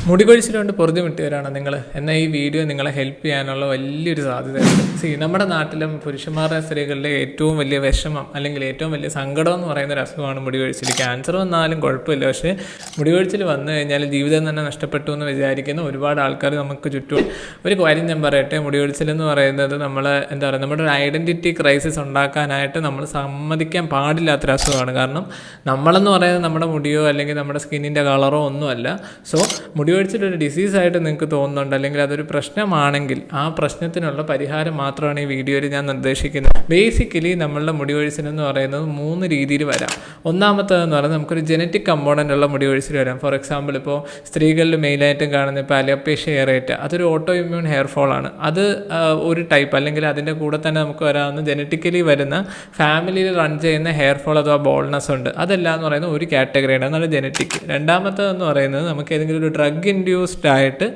മുടി കൊഴിച്ചിലുകൊണ്ട് പൊറുതിമുട്ടിയവരാണ് നിങ്ങൾ എന്നാൽ ഈ വീഡിയോ നിങ്ങളെ ഹെൽപ്പ് ചെയ്യാനുള്ള വലിയൊരു സാധ്യതയുണ്ട്. നമ്മുടെ നാട്ടിലും പുരുഷന്മാരുടെ സ്ത്രീകളുടെ ഏറ്റവും വലിയ വിഷമം അല്ലെങ്കിൽ ഏറ്റവും വലിയ സങ്കടം എന്ന് പറയുന്ന ഒരു അസുഖമാണ് മുടി കൊഴിച്ചിൽ. ക്യാൻസർ വന്നാലും കുഴപ്പമില്ല, പക്ഷേ മുടി കൊഴിച്ചിൽ വന്നു കഴിഞ്ഞാൽ ജീവിതം തന്നെ നഷ്ടപ്പെട്ടു എന്ന് വിചാരിക്കുന്ന ഒരുപാട് ആൾക്കാർ നമുക്ക് ചുറ്റും. ഒരു കാര്യം ഞാൻ പറയട്ടെ, മുടി കൊഴിച്ചിലെന്ന് പറയുന്നത് നമ്മുടെ ഒരു ഐഡൻറ്റിറ്റി ക്രൈസിസ് ഉണ്ടാക്കാനായിട്ട് നമ്മൾ സമ്മതിക്കാൻ പാടില്ലാത്തൊരു അസുഖമാണ്. കാരണം നമ്മളെന്ന് പറയുന്നത് നമ്മുടെ മുടിയോ അല്ലെങ്കിൽ നമ്മുടെ സ്കിന്നിൻ്റെ കളറോ ഒന്നുമല്ല. സോ മുടി കൊഴിച്ചിലൊരു ഡിസീസായിട്ട് നിങ്ങൾക്ക് തോന്നുന്നുണ്ട് അല്ലെങ്കിൽ അതൊരു പ്രശ്നമാണെങ്കിൽ ആ പ്രശ്നത്തിനുള്ള പരിഹാരം മാത്രമാണ് ഈ വീഡിയോയിൽ ഞാൻ നിർദ്ദേശിക്കുന്നത്. ബേസിക്കലി നമ്മളുടെ മുടി കൊഴിച്ചിലെന്ന് പറയുന്നത് 3 രീതിയിൽ വരാം. ഒന്നാമത്തേതെന്ന് പറയുന്നത് നമുക്കൊരു ജനറ്റിക് കമ്പോണൻ്റ് ഉള്ള മുടി കൊഴിച്ചിൽ വരാം. ഫോർ എക്സാമ്പിൾ ഇപ്പോൾ സ്ത്രീകളിൽ മെയിനായിട്ടും കാണുന്ന ഇപ്പോൾ അലോപേഷ്യ എയറേറ്റ, അതൊരു ഓട്ടോ ഇമ്മ്യൂൺ ഹെയർ ഫോളാണ്. അത് ഒരു ടൈപ്പ്. അല്ലെങ്കിൽ അതിൻ്റെ കൂടെ തന്നെ നമുക്ക് വരാവുന്ന ജനറ്റിക്കലി വരുന്ന ഫാമിലിയിൽ റൺ ചെയ്യുന്ന ഹെയർ ഫോൾ അഥവാ ബോൾനെസ് ഉണ്ട്. അതെല്ലാം എന്ന് പറയുന്നത് ഒരു കാറ്റഗറിയാണ്, അതാണ് ജനറ്റിക്. രണ്ടാമത്തേതെന്ന് പറയുന്നത് നമുക്ക് ഏതെങ്കിലും ഒരു ഡ്രഗ് ഇൻഡ്യൂസ്ഡ് ആയിട്ട്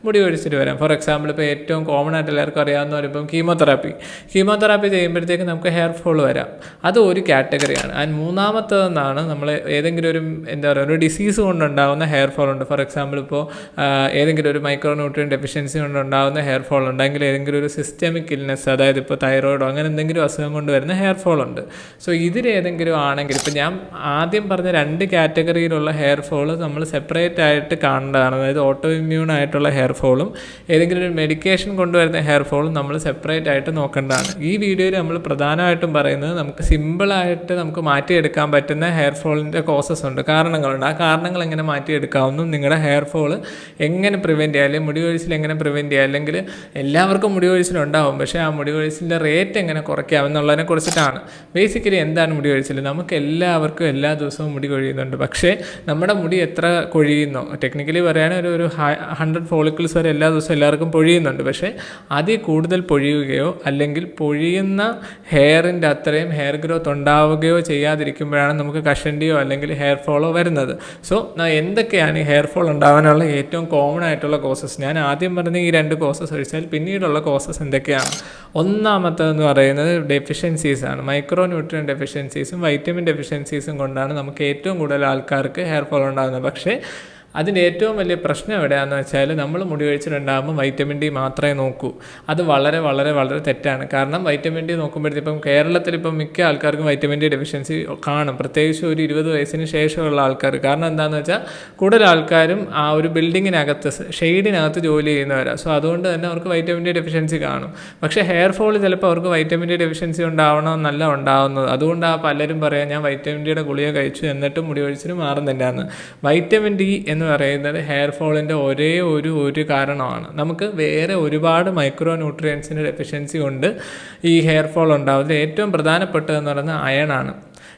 മുടി കൊഴിച്ചിട്ട് വരാം. ഫോർ എക്സാമ്പിൾ ഇപ്പോൾ ഏറ്റവും കോമൺ ആയിട്ട് എല്ലാവർക്കും അറിയാവുന്ന പറയുമ്പം കീമോതെറാപ്പി ചെയ്യുമ്പോഴത്തേക്ക് നമുക്ക് ഹെയർ ഫോൾ വരാം. അത് ഒരു കാറ്റഗറിയാണ്. ആൻഡ് മൂന്നാമത്തേതെന്നാണ് നമ്മൾ ഏതെങ്കിലും ഒരു ഒരു ഡിസീസ് കൊണ്ടുണ്ടാകുന്ന ഹെയർ ഫോൾ ഉണ്ട്. ഫോർ എക്സാമ്പിൾ ഇപ്പോൾ ഏതെങ്കിലും ഒരു മൈക്രോ ന്യൂട്രിയൻ ഡെഫിഷ്യൻസി കൊണ്ടുണ്ടാകുന്ന ഹെയർ ഫോൾ ഉണ്ടെങ്കിൽ ഏതെങ്കിലും ഒരു സിസ്റ്റമിക് ഇൽനെസ്, അതായത് ഇപ്പോൾ തൈറോയിഡോ അങ്ങനെ എന്തെങ്കിലും അസുഖം കൊണ്ട് വരുന്ന ഹെയർ ഫോൾ ഉണ്ട്. സോ ഇതിലേതെങ്കിലും ആണെങ്കിൽ ഇപ്പോൾ ഞാൻ ആദ്യം പറഞ്ഞ 2 കാറ്റഗറിയിലുള്ള ഹെയർ ഫോൾ നമ്മൾ സെപ്പറേറ്റ് ആയിട്ട് കാണേണ്ടതാണ്. അതായത് ഓട്ടോ ഇമ്മ്യൂൺ ആയിട്ടുള്ള ഹെയർ ഫോളും ഏതെങ്കിലും ഒരു മെഡിക്കേഷൻ കൊണ്ടുവരുന്ന ഹെയർ ഫോളും നമ്മൾ സെപ്പറേറ്റ് ആയിട്ട് നോക്കേണ്ടതാണ്. ഈ വീഡിയോയിൽ നമ്മൾ പ്രധാനമായിട്ടും പറയുന്നത് നമുക്ക് സിമ്പിളായിട്ട് നമുക്ക് മാറ്റിയെടുക്കാൻ പറ്റുന്ന ഹെയർ ഫോളിൻ്റെ കോസസ് ഉണ്ട്, കാരണങ്ങളുണ്ട്. ആ കാരണങ്ങൾ എങ്ങനെ മാറ്റിയെടുക്കാവുന്നു, നിങ്ങളുടെ ഹെയർ ഫോൾ എങ്ങനെ പ്രിവെൻറ്റ് ചെയ്യുക, അല്ലെങ്കിൽ മുടി കൊഴിച്ചിൽ എങ്ങനെ പ്രിവെൻറ്റ് ചെയ്യുക, അല്ലെങ്കിൽ എല്ലാവർക്കും മുടി കൊഴിച്ചിലുണ്ടാവും പക്ഷേ ആ മുടി കൊഴിച്ചിലിൻ്റെ റേറ്റ് എങ്ങനെ കുറയ്ക്കാം എന്നുള്ളതിനെ കുറിച്ചിട്ടാണ്. ബേസിക്കലി എന്താണ് മുടി കൊഴിച്ചിൽ? നമുക്ക് എല്ലാവർക്കും എല്ലാ ദിവസവും മുടി കൊഴിയുന്നുണ്ട്. പക്ഷേ നമ്മുടെ മുടി എത്ര കൊഴിയുന്നോ, ടെക്നിക്കലി പറയുകയാണെങ്കിൽ ഒരു 100 ഫോളിക്കിൾസ് വരെ എല്ലാ ദിവസവും എല്ലാവർക്കും പൊഴിയുന്നുണ്ട്. പക്ഷേ അതിൽ കൂടുതൽ പൊഴിയുകയോ അല്ലെങ്കിൽ പൊഴിയുന്ന ഹെയറിൻ്റെ അത്രയും ഹെയർ ഗ്രോത്ത് ഉണ്ടാവുകയോ ചെയ്യാതിരിക്കുമ്പോഴാണ് നമുക്ക് കഷണ്ടിയോ അല്ലെങ്കിൽ ഹെയർ ഫോളോ വരുന്നത്. സോ എന്തൊക്കെയാണ് ഈ ഹെയർ ഫോൾ ഉണ്ടാകാനുള്ള ഏറ്റവും കോമൺ ആയിട്ടുള്ള കോസസ്? ഞാൻ ആദ്യം പറഞ്ഞ ഈ 2 കോസസ് ഒഴിച്ചാൽ പിന്നീടുള്ള കോസസ് എന്തൊക്കെയാണ്? ഒന്നാമത്തേതെന്ന് പറയുന്നത് ഡെഫിഷ്യൻസീസാണ്. മൈക്രോ ന്യൂട്രിയൻ ഡെഫിഷ്യൻസീസും വൈറ്റമിൻ ഡെഫിഷ്യൻസീസും കൊണ്ടാണ് നമുക്ക് ഏറ്റവും കൂടുതൽ ആൾക്കാർക്ക് ഹെയർ ഫോൾ ഉണ്ടാകുന്നത്. പക്ഷേ അതിൻ്റെ ഏറ്റവും വലിയ പ്രശ്നം എവിടെയാണെന്ന് വെച്ചാൽ നമ്മൾ മുടി കൊഴിച്ചിലുണ്ടാകുമ്പോൾ വൈറ്റമിൻ ഡി മാത്രമേ നോക്കൂ. അത് വളരെ വളരെ വളരെ തെറ്റാണ്. കാരണം വൈറ്റമിൻ ഡി നോക്കുമ്പോഴത്തേക്കും കേരളത്തിലിപ്പം മിക്ക ആൾക്കാർക്കും വൈറ്റമിൻ ഡി ഡെഫിഷ്യൻസി കാണും, പ്രത്യേകിച്ച് ഒരു 20 വയസ്സിന് ശേഷമുള്ള ആൾക്കാർ. കാരണം എന്താണെന്ന് വെച്ചാൽ കൂടുതൽ ആൾക്കാരും ആ ഒരു ബിൽഡിങ്ങിനകത്ത് ഷെയ്ഡിനകത്ത് ജോലി ചെയ്യുന്നവരാണ്. സോ അതുകൊണ്ട് തന്നെ അവർക്ക് വൈറ്റമിൻ ഡി ഡെഫിഷ്യൻസി കാണും. പക്ഷേ ഹെയർ ഫോൾ ചിലപ്പോൾ അവർക്ക് വൈറ്റമിൻ ഡി ഡെഫിഷ്യൻസി ഉണ്ടാവണമെന്നല്ല ഉണ്ടാവുന്നത്. അതുകൊണ്ടാണ് പലരും പറയാം ഞാൻ വൈറ്റമിൻ ഡിയുടെ ഗുളിക കഴിച്ചു എന്നിട്ടും മുടി കൊഴിച്ചിൽ മാറുന്നില്ലാന്ന്. വൈറ്റമിൻ ഡി എന്ന് പറയുന്നത് ഹെയർ ഫോളിൻ്റെ ഒരേ ഒരു കാരണമാണ്. നമുക്ക് വേറെ ഒരുപാട് മൈക്രോ ന്യൂട്രിയൻസിൻ്റെ ഡെഫിഷ്യൻസി കൊണ്ട് ഈ ഹെയർ ഫോൾ ഉണ്ടാവുന്നത്. ഏറ്റവും പ്രധാനപ്പെട്ടതെന്ന് പറയുന്നത് അയണാണ്.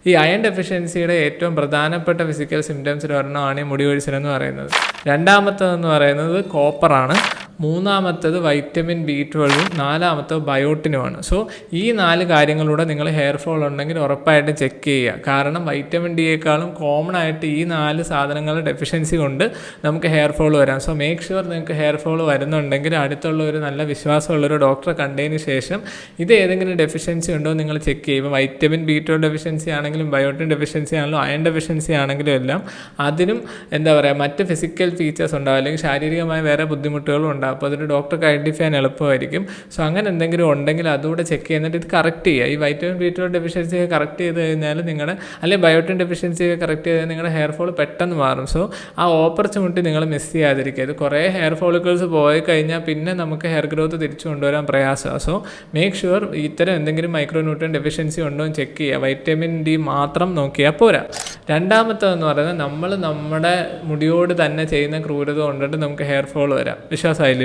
ഈ അയൺ ഡെഫിഷ്യൻസിയുടെ ഏറ്റവും പ്രധാനപ്പെട്ട ഫിസിക്കൽ സിംറ്റംസിൽ ഒരെണ്ണമാണ് ഈ മുടി കൊഴിച്ചിലെന്ന് പറയുന്നത്. രണ്ടാമത്തേതെന്ന് പറയുന്നത് കോപ്പറാണ്. മൂന്നാമത്തേത് വൈറ്റമിൻ B12, നാലാമത്തേത് ബയോട്ടിനുമാണ്. സോ ഈ 4 കാര്യങ്ങളിലൂടെ നിങ്ങൾ ഹെയർ ഫോൾ ഉണ്ടെങ്കിൽ ഉറപ്പായിട്ടും ചെക്ക് ചെയ്യുക. കാരണം വൈറ്റമിൻ ഡിയേക്കാളും കോമൺ ആയിട്ട് ഈ 4 സാധനങ്ങളുടെ ഡെഫിഷ്യൻസി കൊണ്ട് നമുക്ക് ഹെയർ ഫോൾ വരാം. സോ മേക്ക് ഷുവർ നിങ്ങൾക്ക് ഹെയർ ഫോൾ വരുന്നുണ്ടെങ്കിൽ അടുത്തുള്ള ഒരു നല്ല വിശ്വാസമുള്ളൊരു ഡോക്ടറെ കണ്ടതിന് ശേഷം ഇത് ഏതെങ്കിലും ഡെഫിഷ്യൻസി ഉണ്ടോ നിങ്ങൾ ചെക്ക് ചെയ്യുമ്പോൾ വൈറ്റമിൻ B12 ഡെഫിഷ്യൻസി ആണെങ്കിലും ബയോട്ടിൻ ഡെഫിഷ്യൻസി ആണെങ്കിലും അയൺ ഡെഫിഷ്യൻസി ആണെങ്കിലും എല്ലാം അതിനും മറ്റ് ഫിസിക്കൽ ഫീച്ചേഴ്സ് ഉണ്ടാവും അല്ലെങ്കിൽ ശാരീരികമായ വേറെ ബുദ്ധിമുട്ടുകളും ഉണ്ടാവും. അപ്പോൾ അതൊരു ഡോക്ടർക്ക് ഐഡൻറ്റിഫൈ ചെയ്യാൻ എളുപ്പമായിരിക്കും. സോ അങ്ങനെ എന്തെങ്കിലും ഉണ്ടെങ്കിൽ അതുകൂടെ ചെക്ക് ചെയ്യുന്നിട്ട് ഇത് കറക്റ്റ് ചെയ്യുക. ഈ വൈറ്റമിൻ B12 ഡെഫിഷ്യൻസിയൊക്കെ കറക്റ്റ് ചെയ്ത് കഴിഞ്ഞാൽ അല്ലെങ്കിൽ ബയോട്ടിൻ ഡെഫിഷ്യൻസിയൊക്കെ കറക്റ്റ് ചെയ്താൽ നിങ്ങളുടെ ഹെയർ ഫോൾ പെട്ടെന്ന് മാറും. സോ ആ ഓപ്പർച്യൂണിറ്റി നിങ്ങൾ മിസ് ചെയ്യാതിരിക്കുക. ഇത് കുറേ ഹെയർ ഫോളിക്കിൾസ് പോയി കഴിഞ്ഞാൽ പിന്നെ നമുക്ക് ഹെയർ ഗ്രോത്ത് തിരിച്ചു കൊണ്ടുവരാൻ പ്രയാസമാണ്. സോ മേക്ക് ഷുവർ ഇത്തരം എന്തെങ്കിലും മൈക്രോ ന്യൂട്രിയൻ ഡെഫിഷ്യൻസി ഉണ്ടോ എന്ന് ചെക്ക് ചെയ്യുക. വൈറ്റമിൻ ഡി മാത്രം നോക്കിയാൽ പോരാ. രണ്ടാമത്തേതെന്ന് പറയുന്നത് നമ്മൾ നമ്മുടെ മുടിയോട് തന്നെ ചെയ്യുന്ന ക്രൂരത കൊണ്ടിട്ട് നമുക്ക് ഹെയർ ഫോൾ വരാം. വിശ്വാസമായില്ലേ?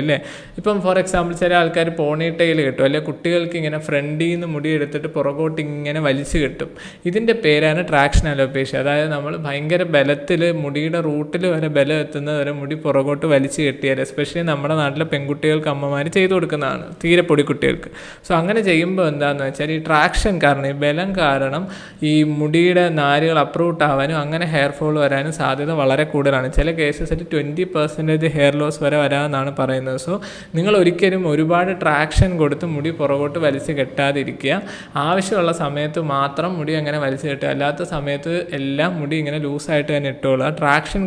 ഇപ്പം ഫോർ എക്സാമ്പിൾ ചില ആൾക്കാർ പോണിട്ടയിൽ കിട്ടും, അല്ലെങ്കിൽ കുട്ടികൾക്ക് ഇങ്ങനെ ഫ്രണ്ടിൽ നിന്ന് മുടി എടുത്തിട്ട് പുറകോട്ട് ഇങ്ങനെ വലിച്ചു കിട്ടും. ഇതിൻ്റെ പേരാണ് ട്രാക്ഷൻ അലോപേഷ്യ. അതായത് നമ്മൾ ഭയങ്കര ബലത്തിൽ മുടിയുടെ റൂട്ടിൽ വരെ ബലം എത്തുന്നത് വരെ മുടി പുറകോട്ട് വലിച്ചു കെട്ടിയാൽ, എസ്പെഷ്യലി നമ്മുടെ നാട്ടിലെ പെൺകുട്ടികൾക്ക് അമ്മമാർ ചെയ്തു കൊടുക്കുന്നതാണ്, തീരെ പൊടിക്കുട്ടികൾക്ക്. സോ അങ്ങനെ ചെയ്യുമ്പോൾ എന്താണെന്ന് വെച്ചാൽ ഈ ട്രാക്ഷൻ കാരണം, ഈ ബലം കാരണം ഈ മുടിയുടെ നാരുകൾ അപ്രൂട്ട് ആവാനും അങ്ങനെ ഹെയർ ഫോൾ വരാനും സാധ്യത വളരെ കൂടുതലാണ്. ചില കേസസിൽ 20% ഹെയർ ലോസ് വരെ വരാമെന്നാണ് പറയുന്നത്. പറയുന്നത്. സോ നിങ്ങൾ ഒരിക്കലും ഒരുപാട് ട്രാക്ഷൻ കൊടുത്ത് മുടി പുറകോട്ട് വലിച്ച് കെട്ടാതിരിക്കുക. ആവശ്യമുള്ള സമയത്ത് മാത്രം മുടി അങ്ങനെ വലിച്ച് കെട്ടുക, അല്ലാത്ത സമയത്ത് എല്ലാം മുടി ഇങ്ങനെ ലൂസായിട്ട് തന്നെ ഇട്ടുകൊള്ളുക. ട്രാക്ഷൻ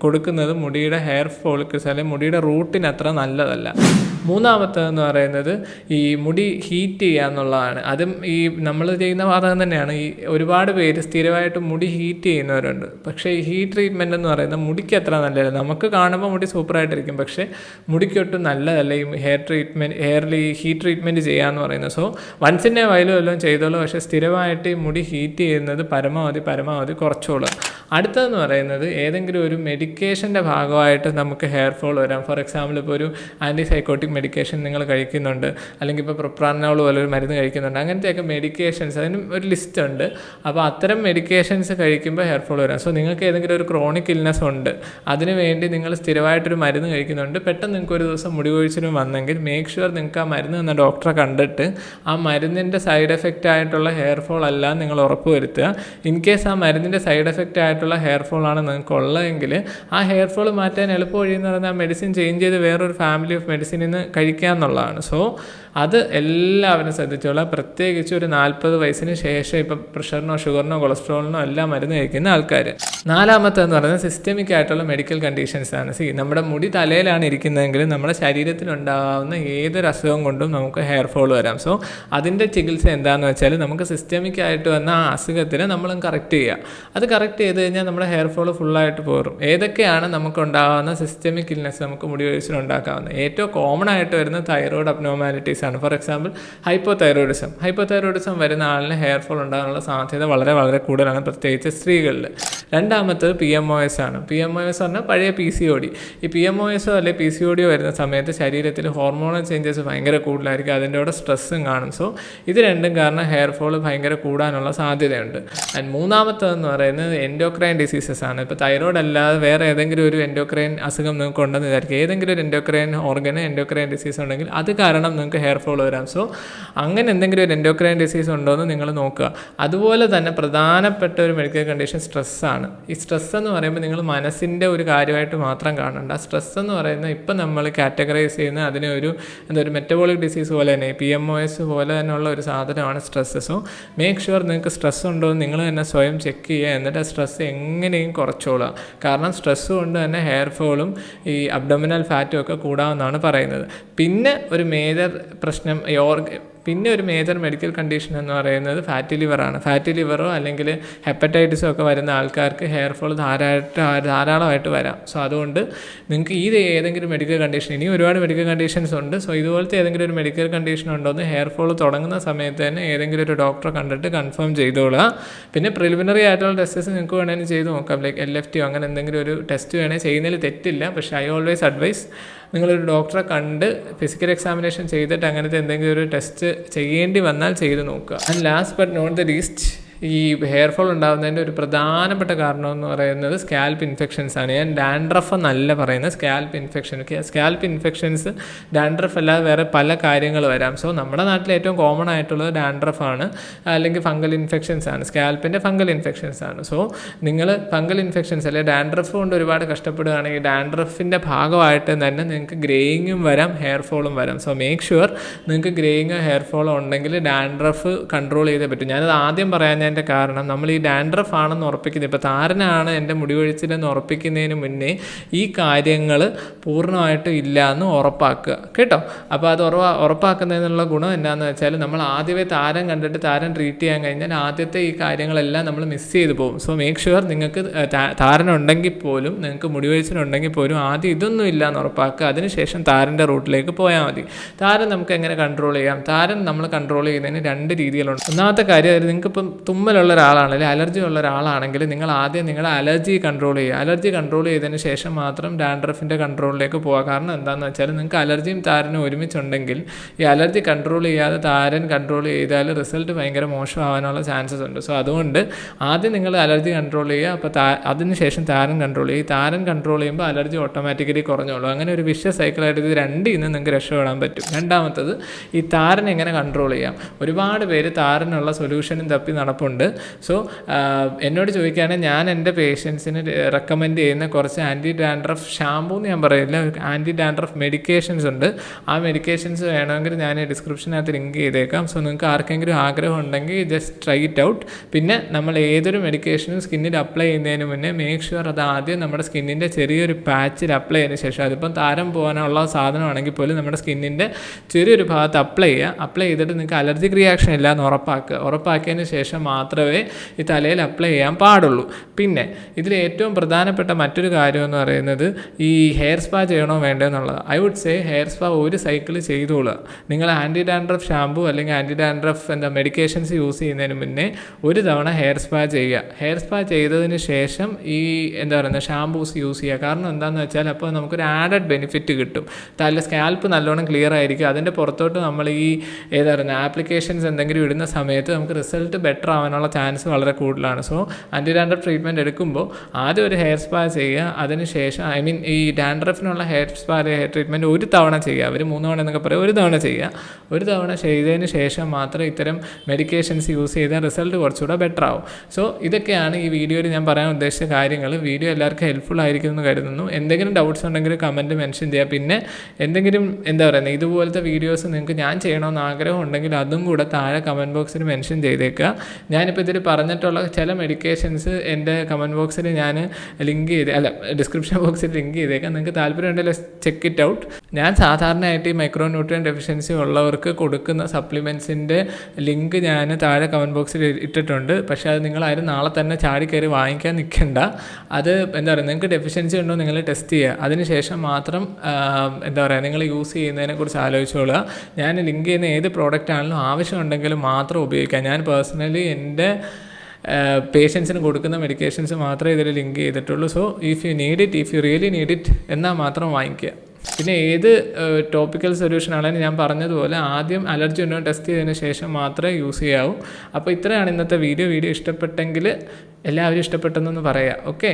കൊടുക്കുന്നത് മുടിയുടെ ഹെയർ ഫോളിക്കിൾസ് അല്ലെങ്കിൽ മുടിയുടെ റൂട്ടിന് അത്ര നല്ലതല്ല. മൂന്നാമത്തേതെന്ന് പറയുന്നത് ഈ മുടി ഹീറ്റ് ചെയ്യുക എന്നുള്ളതാണ്. അതും ഈ നമ്മൾ ചെയ്യുന്ന വാതകം തന്നെയാണ്. ഈ ഒരുപാട് പേര് സ്ഥിരമായിട്ട് മുടി ഹീറ്റ് ചെയ്യുന്നവരുണ്ട്. പക്ഷേ ഈ ഹീറ്റ് ട്രീറ്റ്മെൻറ്റ് എന്ന് പറയുന്നത് മുടിക്ക് അത്ര നല്ലതല്ല. നമുക്ക് കാണുമ്പോൾ മുടി സൂപ്പറായിട്ടിരിക്കും, പക്ഷേ മുടിക്കൊട്ടും നല്ലതല്ല ഈ ഹെയറിൽ ഈ ഹീറ്റ് ട്രീറ്റ്മെൻറ്റ് ചെയ്യാന്ന് പറയുന്നത്. സോ വൺസിൻ്റെ വയലും എല്ലാം ചെയ്തോളൂ, പക്ഷേ സ്ഥിരമായിട്ട് ഈ മുടി ഹീറ്റ് ചെയ്യുന്നത് പരമാവധി കുറച്ചോളൂ. അടുത്തതെന്ന് പറയുന്നത് ഏതെങ്കിലും ഒരു മെഡിക്കേഷൻ്റെ ഭാഗമായിട്ട് നമുക്ക് ഹെയർ ഫോൾ വരാം. ഫോർ എക്സാമ്പിൾ ഇപ്പോൾ ഒരു ആൻറ്റിസൈക്കോട്ടിക് മെഡിക്കേഷൻ നിങ്ങൾ കഴിക്കുന്നുണ്ട്, അല്ലെങ്കിൽ ഇപ്പോൾ പ്രൊപ്രാനോൾ പോലെ ഒരു മരുന്ന് കഴിക്കുന്നുണ്ട്. അങ്ങനത്തെയൊക്കെ മെഡിക്കേഷൻസ് അതിന് ഒരു ലിസ്റ്റ് ഉണ്ട്. അപ്പോൾ അത്തരം മെഡിക്കേഷൻസ് കഴിക്കുമ്പോൾ ഹെയർ ഫോൾ വരാം. സോ നിങ്ങൾക്ക് ഏതെങ്കിലും ഒരു ക്രോണിക് ഇൽനെസ് ഉണ്ട്, അതിന് വേണ്ടി നിങ്ങൾ സ്ഥിരമായിട്ടൊരു മരുന്ന് കഴിക്കുന്നുണ്ട്, പെട്ടെന്ന് നിങ്ങൾക്ക് ഒരു ദിവസം മുടി കൊഴിച്ചിലും വന്നെങ്കിൽ മേക്ക് ഷുവർ നിങ്ങൾക്ക് ആ മരുന്ന് തന്ന ഡോക്ടറെ കണ്ടിട്ട് ആ മരുന്നിൻ്റെ സൈഡ് എഫക്റ്റ് ആയിട്ടുള്ള ഹെയർ ഫോൾ അല്ല നിങ്ങൾ ഉറപ്പ് വരുത്തുക. ഇൻ കേസ് ആ മരുന്നിൻ്റെ സൈഡ് എഫക്റ്റ് ആയിട്ടുള്ള ഹെയർ ഫോളാണ് നിങ്ങൾക്ക് ഉള്ളതെങ്കിൽ ആ ഹെയർ ഫോൾ മാറ്റാൻ എളുപ്പ വഴി എന്ന് പറയുന്നത് ആ മെഡിസിൻ ചേഞ്ച് ചെയ്ത് വേറൊരു ഫാമിലി ഓഫ് മെഡിസിനിൽ നിന്ന് കഴിക്കുക എന്നുള്ളതാണ്. സോ അത് എല്ലാവരും ശ്രദ്ധിച്ചോളാം. പ്രത്യേകിച്ച് ഒരു 40 വയസ്സിന് ശേഷം ഇപ്പം പ്രഷറിനോ ഷുഗറിനോ കൊളസ്ട്രോളിനോ എല്ലാം മരുന്ന് കഴിക്കുന്ന ആൾക്കാർ. നാലാമത്തെന്ന് പറയുന്നത് സിസ്റ്റമിക് ആയിട്ടുള്ള മെഡിക്കൽ കണ്ടീഷൻസ് ആണ്. നമ്മുടെ മുടി തലയിലാണ് ഇരിക്കുന്നതെങ്കിൽ നമ്മുടെ ശരീരത്തിലുണ്ടാകുന്ന ഏതൊരു അസുഖം കൊണ്ടും നമുക്ക് ഹെയർ ഫോൾ വരാം. സോ അതിൻ്റെ ചികിത്സ എന്താണെന്ന് വെച്ചാൽ നമുക്ക് സിസ്റ്റമിക് ആയിട്ട് വന്ന ആ അസുഖത്തിനെ നമ്മൾ കറക്റ്റ് ചെയ്യുക. അത് കറക്റ്റ് ചെയ്ത് കഴിഞ്ഞാൽ നമ്മുടെ ഹെയർ ഫോൾ ഫുള്ളായിട്ട് പോരും. ഏതൊക്കെയാണ് നമുക്കുണ്ടാകുന്ന സിസ്റ്റമിക് ഇൽനെസ് നമുക്ക് മുടി കൊഴിച്ചിലുണ്ടാക്കാവുന്നത്? ഏറ്റവും കോമൺ ആയിട്ട് വരുന്ന തൈറോയ്ഡ് അബ്നോർമാലിറ്റീസ് ആണ്. ഫോർ എക്സാമ്പിൾ ഹൈപ്പോതൈറോയിഡിസം വരുന്ന ആളിന് ഹെയർ ഫോൾ ഉണ്ടാകാനുള്ള സാധ്യത വളരെ കൂടുതലാണ്, പ്രത്യേകിച്ച് സ്ത്രീകളിൽ. രണ്ടാമത്തത് PMOS ആണ്. PMOS പറഞ്ഞാൽ പഴയ PCOD. ഈ PMOS അല്ലെങ്കിൽ PCOD വരുന്ന സമയത്ത് ശരീരത്തിൽ ഹോർമോണൽ ചേഞ്ചസ് ഭയങ്കര കൂടുതലായിരിക്കും, അതിൻ്റെ കൂടെ സ്ട്രെസ്സും കാണും. സോ ഇത് രണ്ടും കാരണം ഹെയർ ഫോൾ ഭയങ്കര കൂടാനുള്ള സാധ്യതയുണ്ട്. ആൻഡ് മൂന്നാമത്തതെന്ന് പറയുന്നത് എൻഡോക്രൈൻ ഡിസീസസ് ആണ്. ഇപ്പോൾ തൈറോയ്ഡ് അല്ലാതെ വേറെ ഏതെങ്കിലും ഒരു എൻഡോക്രൈൻ അസുഖം നിങ്ങൾക്ക് ഉണ്ടെന്ന് വിചാരിക്കുക. ഏതെങ്കിലും ഒരു എൻഡോക്രൈൻ ഓർഗന് എൻഡോക്രൈൻ ഡിസീസ് ഉണ്ടെങ്കിൽ അത് കാരണം നിങ്ങൾക്ക് ഹെയർ ഫോൾ വരാം. സോ അങ്ങനെ എന്തെങ്കിലും ഒരു എൻഡോക്രൈൻ ഡിസീസ് ഉണ്ടോ എന്ന് നിങ്ങൾ നോക്കുക. അതുപോലെ തന്നെ പ്രധാനപ്പെട്ട ഒരു മെഡിക്കൽ കണ്ടീഷൻ സ്ട്രെസ്സാണ്. ഈ സ്ട്രെസ് എന്ന് പറയുമ്പോൾ നിങ്ങൾ മനസ്സിൻ്റെ ഒരു കാര്യമായിട്ട് മാത്രം കാണണ്ട. സ്ട്രെസ് എന്ന് പറയുന്നത് ഇപ്പം നമ്മൾ കാറ്റഗറൈസ് ചെയ്യുന്ന അതിനെ ഒരു മെറ്റബോളിക് ഡിസീസ് പോലെ തന്നെ PMOS പോലെ തന്നെയുള്ള ഒരു സാധനമാണ് സ്ട്രെസ്. സോ മേക്ക് ഷുവർ നിങ്ങൾക്ക് സ്ട്രെസ് ഉണ്ടോ എന്ന് നിങ്ങൾ തന്നെ സ്വയം ചെക്ക് ചെയ്യുക. എന്നിട്ട് ആ സ്ട്രെസ് എങ്ങനെയും കുറച്ചോളുക. കാരണം സ്ട്രെസ് കൊണ്ട് തന്നെ ഹെയർ ഫോളും ഈ അബ്ഡോമിനൽ ഫാറ്റും ഒക്കെ കൂടാമെന്നാണ് പറയുന്നത്. പിന്നെ ഒരു മേജർ പ്രശ്നം പിന്നെ ഒരു മേജർ മെഡിക്കൽ കണ്ടീഷൻ എന്ന് പറയുന്നത് ഫാറ്റി ലിവറാണ്. ഫാറ്റി ലിവറോ അല്ലെങ്കിൽ ഹെപ്പറ്റൈറ്റിസോ ഒക്കെ വരുന്ന ആൾക്കാർക്ക് ഹെയർ ഫോൾ ധാരാളമായിട്ട് വരാം. സോ അതുകൊണ്ട് നിങ്ങൾക്ക് ഏതെങ്കിലും മെഡിക്കൽ കണ്ടീഷൻ, ഇനി ഒരുപാട് മെഡിക്കൽ കണ്ടീഷൻസ് ഉണ്ട്. സോ ഇതുപോലത്തെ ഏതെങ്കിലും ഒരു മെഡിക്കൽ കണ്ടീഷൻ ഉണ്ടോയെന്ന് ഹെയർ ഫോൾ തുടങ്ങുന്ന സമയത്ത് തന്നെ ഏതെങ്കിലും ഒരു ഡോക്ടറെ കണ്ടിട്ട് കൺഫേം ചെയ്തോളുക. പിന്നെ പ്രിലിമിനറി ആയിട്ടുള്ള ടെസ്റ്റസ് നിങ്ങൾക്ക് വേണമെങ്കിൽ ചെയ്ത് നോക്കാം. ലൈക്ക് LFT അങ്ങനെ എന്തെങ്കിലും ഒരു ടെസ്റ്റ് വേണമെങ്കിൽ ചെയ്യുന്നതിൽ തെറ്റില്ല. പക്ഷേ ഐ ഓൾവേസ് അഡ്വൈസ് നിങ്ങളൊരു ഡോക്ടറെ കണ്ട് ഫിസിക്കൽ എക്സാമിനേഷൻ ചെയ്തിട്ട് അങ്ങനത്തെ എന്തെങ്കിലും ഒരു ടെസ്റ്റ് ചെയ്യേണ്ടി വന്നാൽ ചെയ്ത് നോക്കുക. And last but not the least, ഈ ഹെയർ ഫോൾ ഉണ്ടാകുന്നതിൻ്റെ ഒരു പ്രധാനപ്പെട്ട കാരണം എന്ന് പറയുന്നത് സ്കാൽപ്പ് ഇൻഫെക്ഷൻസ് ആണ്. ഞാൻ ഡാൻഡ്രഫ് എന്നല്ല പറയുന്നത്, സ്കാൽപ്പ് ഇൻഫെക്ഷൻസ് ഡാൻഡ്രഫ് അല്ലാതെ വേറെ പല കാര്യങ്ങൾ വരാം. സോ നമ്മുടെ നാട്ടിൽ ഏറ്റവും കോമൺ ആയിട്ടുള്ളത് ഡാൻഡ്രഫാണ്, അല്ലെങ്കിൽ ഫംഗൽ ഇൻഫെക്ഷൻസ് ആണ്. സ്കാൽപ്പിൻ്റെ ഫംഗൽ ഇൻഫെക്ഷൻസ് ആണ്. സോ നിങ്ങൾ ഫംഗൽ ഇൻഫെക്ഷൻസ് അല്ലെങ്കിൽ ഡാൻഡ്രഫ് കൊണ്ട് ഒരുപാട് കഷ്ടപ്പെടുകയാണെങ്കിൽ ഡാൻഡ്രഫിൻ്റെ ഭാഗമായിട്ട് തന്നെ നിങ്ങൾക്ക് ഗ്രേയിങ്ങും വരാം, ഹെയർ ഫോളും വരാം. സോ മേക്ക് ഷുവർ നിങ്ങൾക്ക് ഗ്രേയിങ്ങോ ഹെയർ ഫോളോ ഉണ്ടെങ്കിൽ ഡാൻഡ്രഫ് കൺട്രോൾ ചെയ്തേ പറ്റും. ഞാനത് ആദ്യം പറയാൻ കാരണം നമ്മൾ ഈ ഡാൻഡ്രഫ് ആണെന്ന് ഉറപ്പിക്കുന്നത്, ഇപ്പോൾ താരനാണ് എൻ്റെ മുടി കൊഴിച്ചിലെന്ന് ഉറപ്പിക്കുന്നതിന് മുന്നേ ഈ കാര്യങ്ങൾ പൂർണ്ണമായിട്ടും ഇല്ല എന്ന് ഉറപ്പാക്കുക കേട്ടോ. അപ്പോൾ അത് ഉറപ്പാക്കുന്നതിനുള്ള ഗുണം എന്താണെന്ന് വെച്ചാൽ നമ്മൾ ആദ്യമേ താരം കണ്ടിട്ട് താരം ട്രീറ്റ് ചെയ്യാൻ കഴിഞ്ഞാൽ ആദ്യത്തെ ഈ കാര്യങ്ങളെല്ലാം നമ്മൾ മിസ് ചെയ്ത് പോകും. സോ മേക്ക് ഷുവർ നിങ്ങൾക്ക് താരനുണ്ടെങ്കിൽ പോലും, നിങ്ങൾക്ക് മുടി കൊഴിച്ചിലുണ്ടെങ്കിൽ പോലും ആദ്യം ഇതൊന്നും ഇല്ല എന്ന് ഉറപ്പാക്കുക. അതിനുശേഷം താരൻ്റെ റൂട്ടിലേക്ക് പോയാൽ മതി. താരം നമുക്ക് എങ്ങനെ കൺട്രോൾ ചെയ്യാം? താരം നമ്മൾ കൺട്രോൾ ചെയ്യുന്നതിന് 2 രീതികളുണ്ട്. ഒന്നാമത്തെ കാര്യം, നിങ്ങൾക്കിപ്പം തുമ്മലുള്ള ഒരാളാണെങ്കിൽ, അലർജി ഉള്ള ആളാണെങ്കിൽ നിങ്ങൾ ആദ്യം നിങ്ങളുടെ അലർജി കൺട്രോൾ ചെയ്യുക. അലർജി കൺട്രോൾ ചെയ്തതിന് ശേഷം മാത്രം ഡാൻഡ്രഫിൻ്റെ കൺട്രോളിലേക്ക് പോവുക. കാരണം എന്താണെന്ന് വെച്ചാൽ നിങ്ങൾക്ക് അലർജിയും താരനും ഒരുമിച്ചുണ്ടെങ്കിൽ ഈ അലർജി കൺട്രോൾ ചെയ്യാതെ താരൻ കൺട്രോൾ ചെയ്താൽ റിസൾട്ട് ഭയങ്കര മോശമാവാനുള്ള ചാൻസസ് ഉണ്ട്. സോ അതുകൊണ്ട് ആദ്യം നിങ്ങൾ അലർജി കൺട്രോൾ ചെയ്യുക, അപ്പോൾ അതിനുശേഷം താരൻ കൺട്രോൾ ചെയ്യുക. ഈ താരൻ കൺട്രോൾ ചെയ്യുമ്പോൾ അലർജി ഓട്ടോമാറ്റിക്കലി കുറഞ്ഞോളൂ. അങ്ങനെ ഒരു വിഷ്വൽ സൈക്കിളായിട്ട് ഇത് രണ്ടിൽ നിന്ന് നിങ്ങൾക്ക് രക്ഷപ്പെടാൻ പറ്റും. രണ്ടാമത്തത്, ഈ താരൻ എങ്ങനെ കൺട്രോൾ ചെയ്യാം? ഒരുപാട് പേര് താരനുള്ള സൊല്യൂഷനും തപ്പി നടപ്പുണ്ട്. ഉണ്ട്. സോ എന്നോട് ചോദിക്കുകയാണെങ്കിൽ ഞാൻ എൻ്റെ പേഷ്യൻസിന് റെക്കമെൻഡ് ചെയ്യുന്ന കുറച്ച് ആൻറ്റി ഡാൻഡ്രഫ് ഷാമ്പൂ എന്ന് ഞാൻ പറയില്ല, ആൻറ്റി ഡാൻഡ്രഫ് മെഡിക്കേഷൻസ് ഉണ്ട്. ആ മെഡിക്കേഷൻസ് വേണമെങ്കിൽ ഞാൻ ഡിസ്ക്രിപ്ഷനകത്ത് ലിങ്ക് ചെയ്തേക്കാം. സോ നിങ്ങൾക്ക് ആർക്കെങ്കിലും ആഗ്രഹം ഉണ്ടെങ്കിൽ ജസ്റ്റ് ട്രൈ ഇറ്റ് ഔട്ട്. പിന്നെ നമ്മൾ ഏതൊരു മെഡിക്കേഷനും സ്കിന്നിൽ അപ്ലൈ ചെയ്യുന്നതിന് മുന്നേ മേക്ക് ഷുവർ അത് ആദ്യം നമ്മുടെ സ്കിന്നിൻ്റെ ചെറിയൊരു പാച്ചിൽ അപ്ലൈ ചെയ്തതിന് ശേഷം, അതിപ്പം താരം പോകാനുള്ള സാധനമാണെങ്കിൽ പോലും നമ്മുടെ സ്കിന്നിൻ്റെ ചെറിയൊരു ഭാഗത്ത് അപ്ലൈ ചെയ്തിട്ട് നിങ്ങൾക്ക് അലർജിക് റിയാക്ഷൻ ഇല്ല എന്ന് ഉറപ്പാക്കിയതിന് ശേഷം മാത്രമേ ഈ തലയിൽ അപ്ലൈ ചെയ്യാൻ പാടുള്ളൂ. പിന്നെ ഇതിൽ ഏറ്റവും പ്രധാനപ്പെട്ട മറ്റൊരു കാര്യം എന്ന് പറയുന്നത് ഈ ഹെയർ സ്പാ ചെയ്യണോ വേണ്ടോ എന്നുള്ളത്. I would say hair spa ഒരു സൈക്കിൾ ചെയ്തോളുക. നിങ്ങൾ ആൻറ്റി ഡാൻഡ്രഫ് ഷാമ്പൂ അല്ലെങ്കിൽ ആൻറ്റി ഡാൻഡ്രഫ് മെഡിക്കേഷൻസ് യൂസ് ചെയ്യുന്നതിന് മുന്നേ ഒരു തവണ ഹെയർ സ്പാ ചെയ്യുക. ഹെയർ സ്പാ ചെയ്തതിന് ശേഷം ഈ ഷാമ്പൂസ് യൂസ് ചെയ്യുക. കാരണം എന്താണെന്ന് വെച്ചാൽ അപ്പോൾ നമുക്കൊരു ആഡഡ് ബെനിഫിറ്റ് കിട്ടും. സ്കാൽപ്പ് നല്ലോണം ക്ലിയർ ആയിരിക്കും. അതിൻ്റെ പുറത്തോട്ട് നമ്മൾ ഈ ആപ്ലിക്കേഷൻസ് എന്തെങ്കിലും ഇടുന്ന സമയത്ത് നമുക്ക് റിസൾട്ട് ബെറ്റർ ആവാനുള്ള ചാൻസ് വളരെ കൂടുതലാണ്. സോ ആൻറ്റി ഡാൻഡ്രഫ് ട്രീറ്റ്മെൻറ്റ് എടുക്കുമ്പോൾ ആദ്യം ഒരു ഹെയർ സ്പാ ചെയ്യുക. അതിനുശേഷം ഈ ഡാൻഡ്രഫിനുള്ള ഹെയർ ട്രീറ്റ്മെൻറ്റ് ഒരു തവണ ചെയ്യുക. അവർ 3 തവണ എന്നൊക്കെ പറയും, ഒരു തവണ ചെയ്യുക. ഒരു തവണ ചെയ്തതിന് ശേഷം മാത്രം ഇത്തരം മെഡിക്കേഷൻസ് യൂസ് ചെയ്താൽ റിസൾട്ട് കുറച്ചുകൂടെ ബെറ്റർ ആവും. സോ ഇതൊക്കെയാണ് ഈ വീഡിയോയിൽ ഞാൻ പറയാൻ ഉദ്ദേശിച്ച കാര്യങ്ങൾ. വീഡിയോ എല്ലാവർക്കും ഹെൽപ്ഫുൾ ആയിരിക്കും എന്ന് കരുതുന്നു. എന്തെങ്കിലും ഡൗട്ട്സ് ഉണ്ടെങ്കിൽ കമൻറ്റ് മെൻഷൻ ചെയ്യുക. പിന്നെ എന്തെങ്കിലും ഇതുപോലത്തെ വീഡിയോസ് നിങ്ങൾക്ക് ഞാൻ ചെയ്യണമെന്ന് ആഗ്രഹം ഉണ്ടെങ്കിൽ അതും കൂടെ താഴെ കമൻറ്റ് ബോക്സിൽ മെൻഷൻ ചെയ്തേക്കുക. ഞാനിപ്പോൾ ഇതിൽ പറഞ്ഞിട്ടുള്ള ചില മെഡിക്കേഷൻസ് എൻ്റെ കമൻറ്റ് ബോക്സിൽ ഞാൻ ഡിസ്ക്രിപ്ഷൻ ബോക്സിൽ ലിങ്ക് ചെയ്തേക്കാം. നിങ്ങൾക്ക് താല്പര്യമുണ്ടെങ്കിൽ ചെക്ക് ഇറ്റ് ഔട്ട്. ഞാൻ സാധാരണയായിട്ട് ഈ മൈക്രോ ന്യൂട്രിയൻ ഡെഫിഷ്യൻസി ഉള്ളവർക്ക് കൊടുക്കുന്ന സപ്ലിമെൻറ്റ്സിൻ്റെ ലിങ്ക് ഞാൻ താഴെ കമൻറ്റ് ബോക്സിൽ ഇട്ടിട്ടുണ്ട്. പക്ഷേ അത് നിങ്ങളാരും നാളെ തന്നെ ചാടിക്കയറി വാങ്ങിക്കാൻ നിൽക്കണ്ട. അത് നിങ്ങൾക്ക് ഡെഫിഷ്യൻസി ഉണ്ടോ നിങ്ങൾ ടെസ്റ്റ് ചെയ്യുക. അതിനുശേഷം മാത്രം നിങ്ങൾ യൂസ് ചെയ്യുന്നതിനെക്കുറിച്ച് ആലോചിച്ചോളുക. ഞാൻ ലിങ്ക് ചെയ്യുന്ന ഏത് പ്രോഡക്റ്റ് ആണെങ്കിലും ആവശ്യമുണ്ടെങ്കിലും മാത്രം ഉപയോഗിക്കാം. ഞാൻ പേഴ്സണലി എൻ്റെ പേഷ്യൻസിന് കൊടുക്കുന്ന മെഡിക്കേഷൻസ് മാത്രമേ ഇതിൽ ലിങ്ക് ചെയ്തിട്ടുള്ളൂ. So if you really need it എന്നാൽ മാത്രം വാങ്ങിക്കുക. പിന്നെ ഏത് ടോപ്പിക്കൽ സൊല്യൂഷൻ ആണെങ്കിലും ഞാൻ പറഞ്ഞതുപോലെ ആദ്യം അലർജി ഉണ്ടോ ടെസ്റ്റ് ചെയ്തതിന് ശേഷം മാത്രമേ യൂസ് ചെയ്യാവൂ. അപ്പോൾ ഇത്രയാണ് ഇന്നത്തെ വീഡിയോ ഇഷ്ടപ്പെട്ടെങ്കിൽ എല്ലാവരും ഇഷ്ടപ്പെട്ടെന്നൊന്ന് പറയാം. ഓക്കെ.